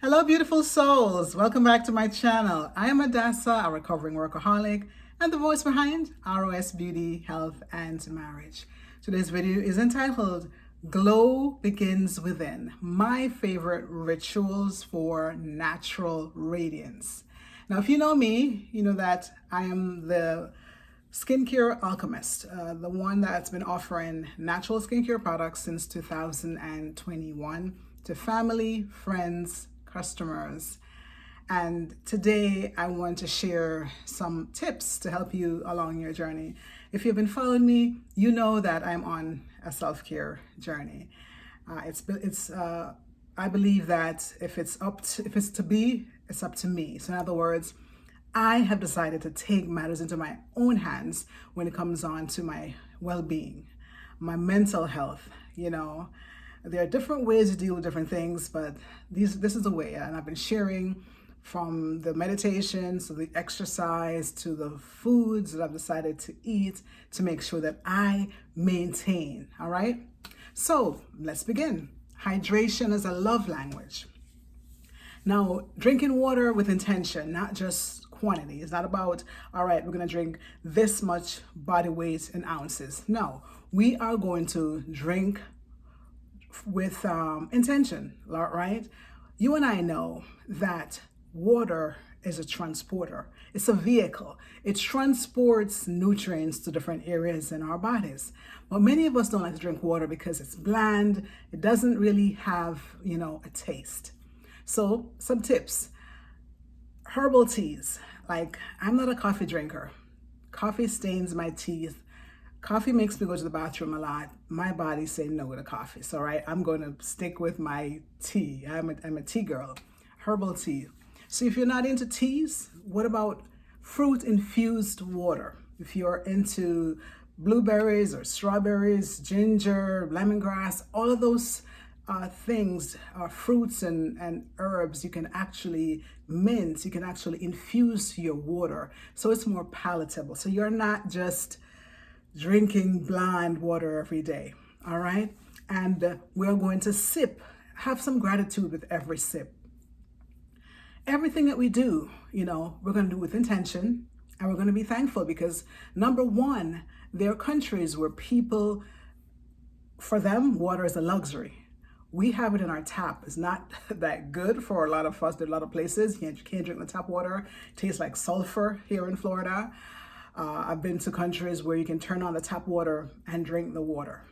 Hello, beautiful souls. Welcome back to my channel. I am Adassa, a recovering workaholic, and the voice behind ROS Beauty, Health, and Marriage. Today's video is entitled Glow Begins Within, my favorite rituals for natural radiance. Now, if you know me, you know that I am the skincare alchemist, the one that's been offering natural skincare products since 2021 to family, friends, customers. And today I want to share some tips to help you along your journey. If you've been following me, you know that I'm on a self-care journey. I believe that if it's to be, it's up to me. So in other words, I have decided to take matters into my own hands when it comes on to my well-being, my mental health. There are different ways to deal with different things, but this is the way. And I've been sharing from the meditations to the exercise to the foods that I've decided to eat to make sure that I maintain. All right. So let's begin. Hydration is a love language. Now, drinking water with intention, not just quantity. It's not about, all right, we're going to drink this much body weight in ounces. No, we are going to drink with intention, right? You and I know that water is a transporter. It's a vehicle. It transports nutrients to different areas in our bodies. But many of us don't like to drink water because it's bland. It doesn't really have, a taste. So some tips. Herbal teas. Like, I'm not a coffee drinker. Coffee stains my teeth. Coffee makes me go to the bathroom a lot. My body say no to coffee. So, right, I'm going to stick with my tea. I'm a tea girl. Herbal tea. So if you're not into teas, what about fruit infused water? If you're into blueberries or strawberries, ginger, lemongrass, all of those things, fruits and herbs, you can actually mince, you can actually infuse your water. So it's more palatable. So you're not just drinking bland water every day. All right. And we're going to have some gratitude with every sip. Everything that we do, we're going to do with intention, and we're going to be thankful because, number one, there are countries where people, for them, water is a luxury. We have it in our tap. It's not that good for a lot of us. There are a lot of places you can't drink the tap water. It tastes like sulfur here in Florida. I've been to countries where you can turn on the tap water and drink the water.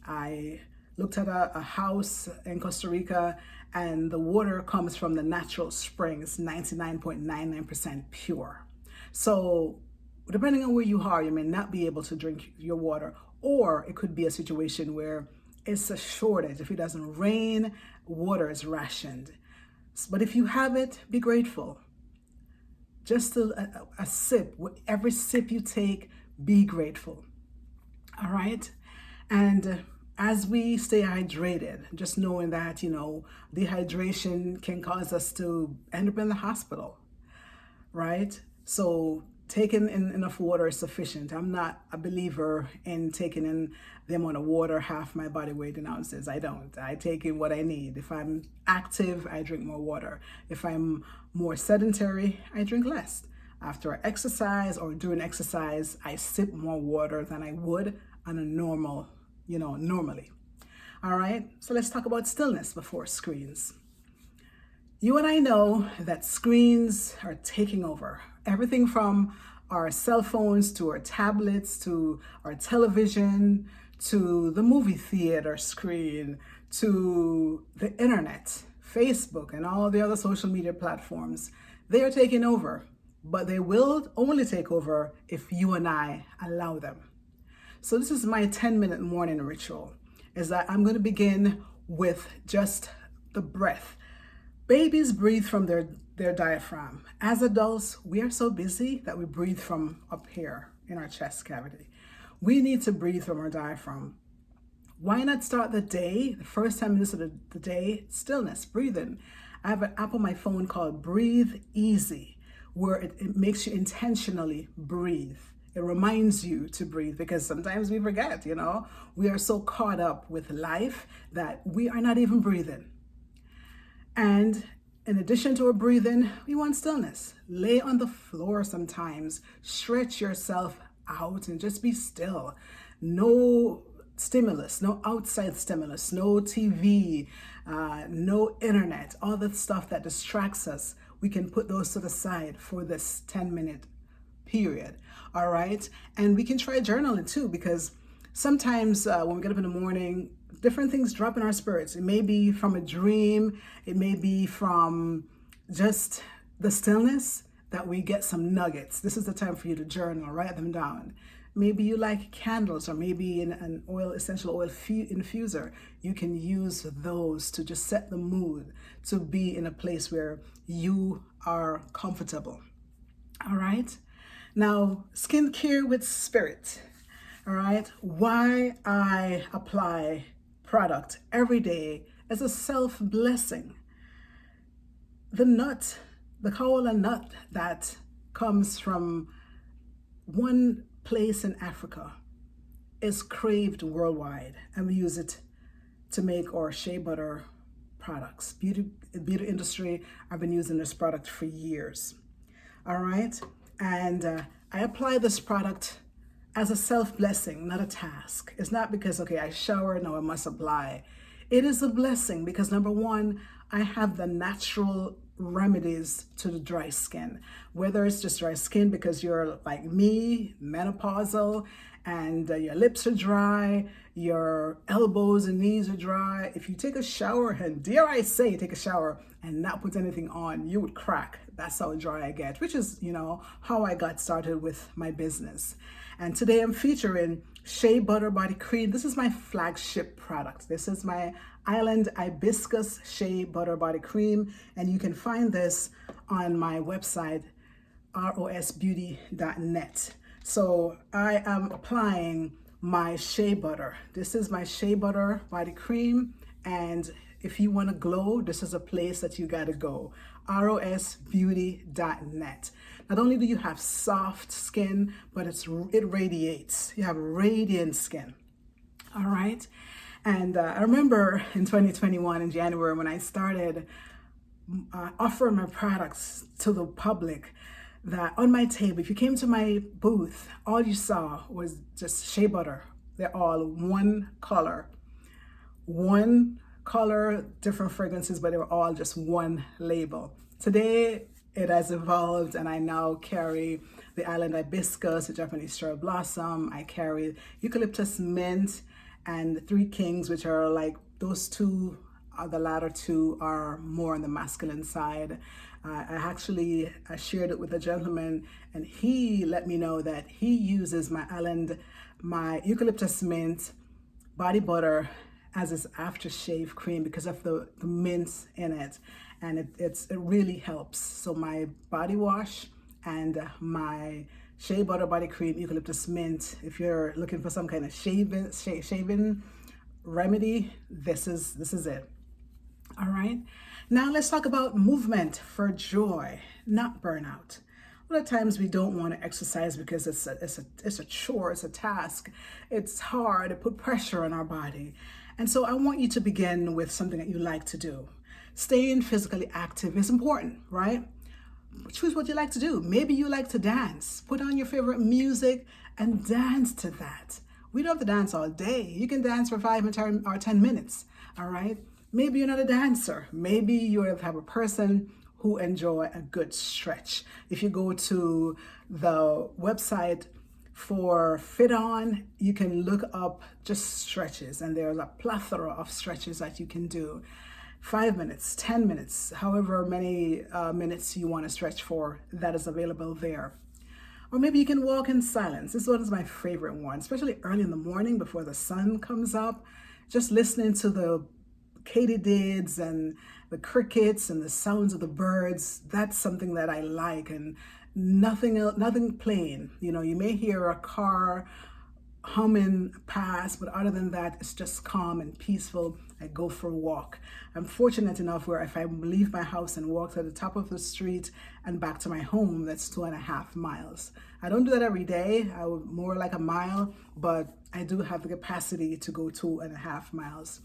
I looked at a house in Costa Rica, and the water comes from the natural spring. It's 99.99% pure. So depending on where you are, you may not be able to drink your water, or it could be a situation where it's a shortage. If it doesn't rain, water is rationed. But if you have it, be grateful. Just a sip. With every sip you take, be grateful. All right? And as we stay hydrated, just knowing that, dehydration can cause us to end up in the hospital, right? So taking in enough water is sufficient. I'm not a believer in taking in the amount of water, half my body weight in ounces. I don't. I take in what I need. If I'm active, I drink more water. If I'm more sedentary, I drink less. After I exercise or during exercise, I sip more water than I would on a normally. All right, so let's talk about stillness before screens. You and I know that screens are taking over. Everything from our cell phones to our tablets to our television to the movie theater screen to the internet, Facebook, and all the other social media platforms. They are taking over, but they will only take over if you and I allow them. So this is my 10-minute morning ritual, is that I'm going to begin with just the breath. Babies breathe from their diaphragm. As adults, we are so busy that we breathe from up here in our chest cavity. We need to breathe from our diaphragm. Why not start the day, the first 10 minutes of the day, stillness, breathing. I have an app on my phone called Breathe Easy, where it makes you intentionally breathe. It reminds you to breathe because sometimes we forget, we are so caught up with life that we are not even breathing. And In addition to our breathing, we want stillness. Lay on the floor sometimes, stretch yourself out and just be still. No stimulus, no outside stimulus, no TV, no internet, all the stuff that distracts us. We can put those to the side for this 10-minute period. All right. And we can try journaling too, because sometimes when we get up in the morning, different things drop in our spirits. It may be from a dream, it may be from just the stillness that we get some nuggets. This is the time for you to journal, write them down. Maybe you like candles, or maybe in an essential oil infuser. You can use those to just set the mood, to be in a place where you are comfortable. All right. Now, skincare with spirit. All right. Why I apply product every day as a self-blessing. The nut, the kaola nut that comes from one place in Africa is craved worldwide, and we use it to make our shea butter products. Beauty industry, I've been using this product for years. All right. And I apply this product as a self-blessing, not a task. It's not because, okay, I shower, now I must apply. It is a blessing because, number one, I have the natural remedies to the dry skin. Whether it's just dry skin because you're like me, menopausal, and your lips are dry, your elbows and knees are dry. If you take a shower, and dare I say, take a shower and not put anything on, you would crack. That's how dry I get, which is, how I got started with my business. And today I'm featuring Shea Butter Body Cream. This is my flagship product. This is my Island Hibiscus Shea Butter Body Cream. And you can find this on my website, rosbeauty.net. So I am applying my shea butter. This is my shea butter body cream. And if you want to glow, this is a place that you got to go. rosbeauty.net. Not only do you have soft skin, but it radiates. You have radiant skin. All right. And I remember in 2021 in January when I started offering my products to the public, that on my table, if you came to my booth, all you saw was just shea butter. They're all one color, different fragrances, but they were all just one label. Today, it has evolved, and I now carry the Island Hibiscus, the Japanese Cherry Blossom. I carry Eucalyptus Mint and Three Kings, which are like those two. The latter two are more on the masculine side. I shared it with a gentleman, and he let me know that he uses my Eucalyptus Mint body butter as his aftershave cream because of the mint in it, and it really helps. So my body wash and my shea butter body cream, Eucalyptus Mint. If you're looking for some kind of shaving remedy, this is it. All right. Now let's talk about movement for joy, not burnout. A lot of times we don't want to exercise because it's a chore, it's a task, it's hard, it put pressure on our body. And so I want you to begin with something that you like to do. Staying physically active is important, right? Choose what you like to do. Maybe you like to dance. Put on your favorite music and dance to that. We don't have to dance all day. You can dance for 5 or 10 minutes, all right? Maybe you're not a dancer. Maybe you're the type of person who enjoy a good stretch. If you go to the website for Fit On, you can look up just stretches, and there's a plethora of stretches that you can do. 5 minutes, 10 minutes, however many minutes you want to stretch for, that is available there. Or maybe you can walk in silence. This one is my favorite one, especially early in the morning before the sun comes up. Just listening to the katydids and the crickets and the sounds of the birds. That's something that I like, and nothing plain. You may hear a car humming past, but other than that, it's just calm and peaceful. I go for a walk. I'm fortunate enough where if I leave my house and walk to the top of the street and back to my home, that's 2.5 miles. I don't do that every day. I would more like a mile, but I do have the capacity to go 2.5 miles.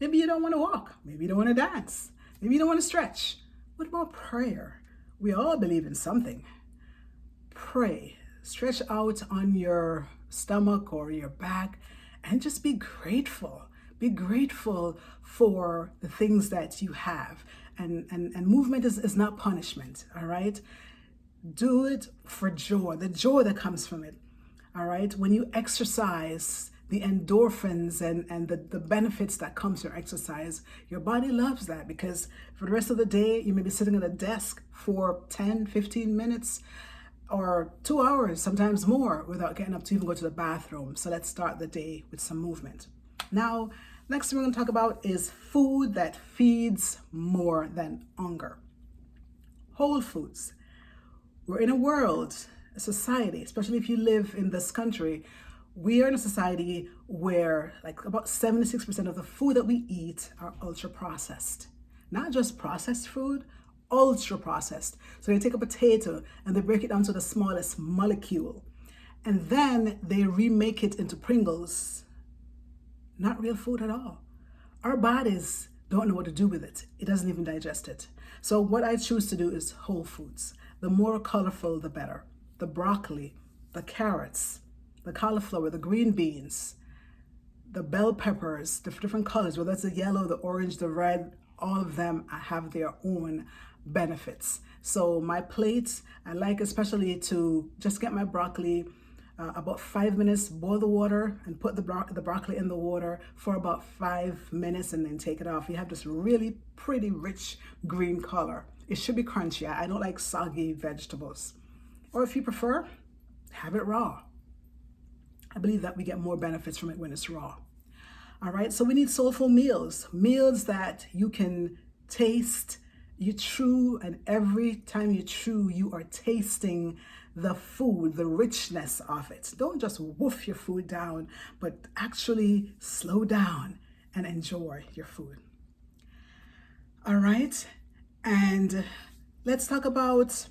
Maybe you don't want to walk. Maybe you don't want to dance. Maybe you don't want to stretch. What about prayer? We all believe in something. Pray. Stretch out on your stomach or your back and just be grateful. Be grateful for the things that you have. And movement is not punishment, all right? Do it for joy, the joy that comes from it, all right? When you exercise, the endorphins and the benefits that comes from exercise, your body loves that, because for the rest of the day, you may be sitting at a desk for 10, 15 minutes or 2 hours, sometimes more, without getting up to even go to the bathroom. So let's start the day with some movement. Now, next thing we're going to talk about is food that feeds more than hunger. Whole foods. We're in a world, a society, especially if you live in this country, we are in a society where like about 76% of the food that we eat are ultra processed. Not just processed food, ultra processed. So they take a potato and they break it down to the smallest molecule. And then they remake it into Pringles. Not real food at all. Our bodies don't know what to do with it. It doesn't even digest it. So what I choose to do is whole foods. The more colorful, the better. The broccoli, the carrots, the cauliflower, the green beans, the bell peppers, the different colors, whether it's the yellow, the orange, the red, all of them have their own benefits. So my plates, I like especially to just get my broccoli, about 5 minutes, boil the water and put the broccoli in the water for about 5 minutes and then take it off. You have this really pretty rich green color. It should be crunchy. I don't like soggy vegetables. Or if you prefer, have it raw. I believe that we get more benefits from it when it's raw. All right, so we need soulful meals, meals that you can taste, you chew, and every time you chew, you are tasting the food, the richness of it. Don't just wolf your food down, but actually slow down and enjoy your food. All right, and let's talk about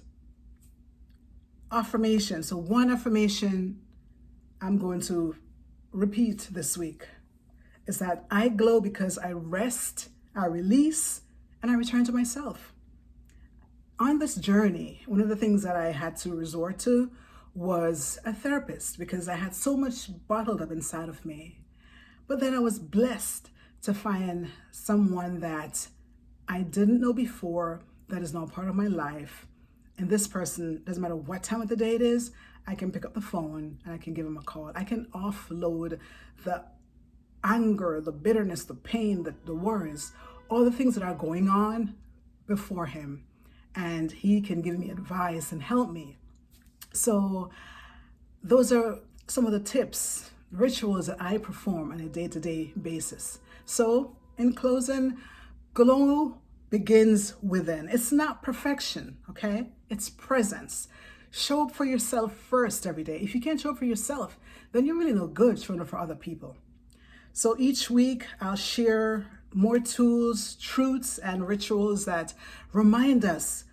affirmation. So one affirmation I'm going to repeat this week is that I glow because I rest, I release, and I return to myself. On this journey, one of the things that I had to resort to was a therapist because I had so much bottled up inside of me. But then I was blessed to find someone that I didn't know before that is now part of my life. And this person, doesn't matter what time of the day it is, I can pick up the phone and I can give him a call. I can offload the anger, the bitterness, the pain, the worries, all the things that are going on before him. And he can give me advice and help me. So those are some of the tips, rituals that I perform on a day-to-day basis. So in closing, glow begins within. It's not perfection, okay? It's presence. Show up for yourself first every day. If you can't show up for yourself, then you're really no good showing up for other people. So each week I'll share more tools, truths, and rituals that remind us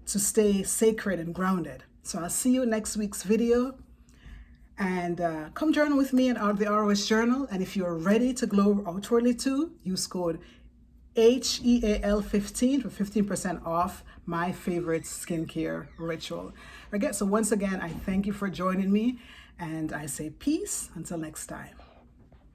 to stay sacred and grounded. So I'll see you in next week's video. And come journal with me in the ROS Journal. And if you're ready to glow outwardly too, use code HEAL15 for 15% off my favorite skincare ritual. So once again, I thank you for joining me. And I say peace until next time.